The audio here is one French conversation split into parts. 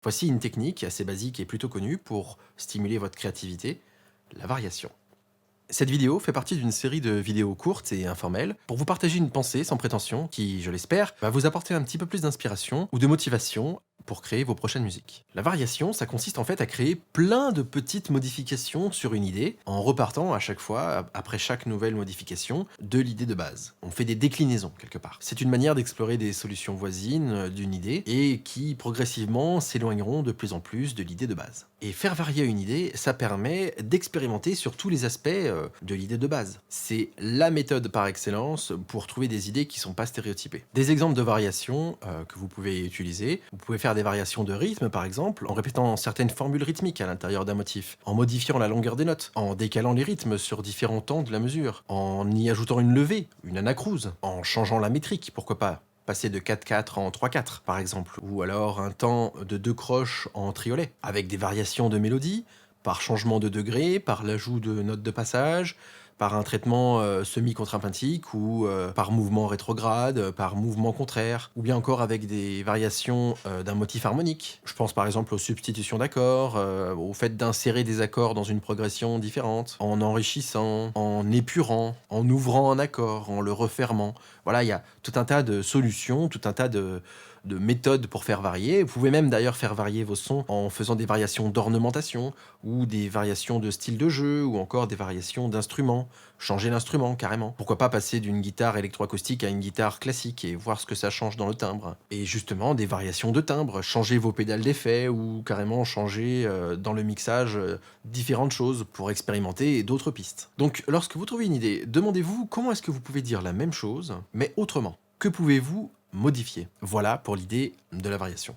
Voici une technique assez basique et plutôt connue pour stimuler votre créativité, la variation. Cette vidéo fait partie d'une série de vidéos courtes et informelles pour vous partager une pensée sans prétention qui, je l'espère, va vous apporter un petit peu plus d'inspiration ou de motivation pour créer vos prochaines musiques. La variation, ça consiste en fait à créer plein de petites modifications sur une idée en repartant à chaque fois, après chaque nouvelle modification, de l'idée de base. On fait des déclinaisons quelque part. C'est une manière d'explorer des solutions voisines d'une idée et qui progressivement s'éloigneront de plus en plus de l'idée de base. Et faire varier une idée, ça permet d'expérimenter sur tous les aspects de l'idée de base. C'est la méthode par excellence pour trouver des idées qui ne sont pas stéréotypées. Des exemples de variations que vous pouvez utiliser, vous pouvez faire des variations de rythme par exemple, en répétant certaines formules rythmiques à l'intérieur d'un motif, en modifiant la longueur des notes, en décalant les rythmes sur différents temps de la mesure, en y ajoutant une levée, une anacrouse, en changeant la métrique, pourquoi pas passer de 4-4 en 3-4 par exemple, ou alors un temps de 2 croches en triolet, avec des variations de mélodie, par changement de degré, par l'ajout de notes de passage, par un traitement semi-contrapuntique ou par mouvement rétrograde, par mouvement contraire, ou bien encore avec des variations d'un motif harmonique. Je pense par exemple aux substitutions d'accords, au fait d'insérer des accords dans une progression différente, en enrichissant, en épurant, en ouvrant un accord, en le refermant. Voilà, il y a tout un tas de solutions, tout un tas de méthodes pour faire varier. Vous pouvez même d'ailleurs faire varier vos sons en faisant des variations d'ornementation, ou des variations de style de jeu, ou encore des variations d'instruments. Changer l'instrument carrément. Pourquoi pas passer d'une guitare électroacoustique à une guitare classique et voir ce que ça change dans le timbre. Et justement, des variations de timbre, changer vos pédales d'effet ou carrément changer dans le mixage différentes choses pour expérimenter d'autres pistes. Donc lorsque vous trouvez une idée, demandez-vous comment est-ce que vous pouvez dire la même chose, mais autrement. Que pouvez-vous modifier? Voilà pour l'idée de la variation.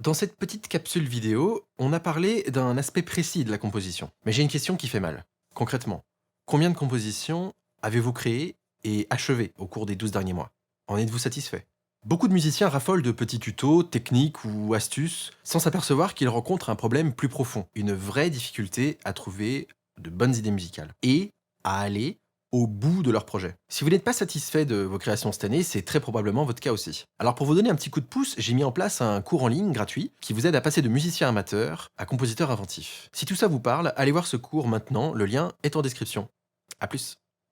Dans cette petite capsule vidéo, on a parlé d'un aspect précis de la composition. Mais j'ai une question qui fait mal. Concrètement, combien de compositions avez-vous créées et achevées au cours des 12 derniers mois? En êtes-vous satisfait? Beaucoup de musiciens raffolent de petits tutos, techniques ou astuces, sans s'apercevoir qu'ils rencontrent un problème plus profond, une vraie difficulté à trouver de bonnes idées musicales et à aller au bout de leur projet. Si vous n'êtes pas satisfait de vos créations cette année, c'est très probablement votre cas aussi. Alors pour vous donner un petit coup de pouce, j'ai mis en place un cours en ligne gratuit qui vous aide à passer de musicien amateur à compositeur inventif. Si tout ça vous parle, allez voir ce cours maintenant, le lien est en description. À plus.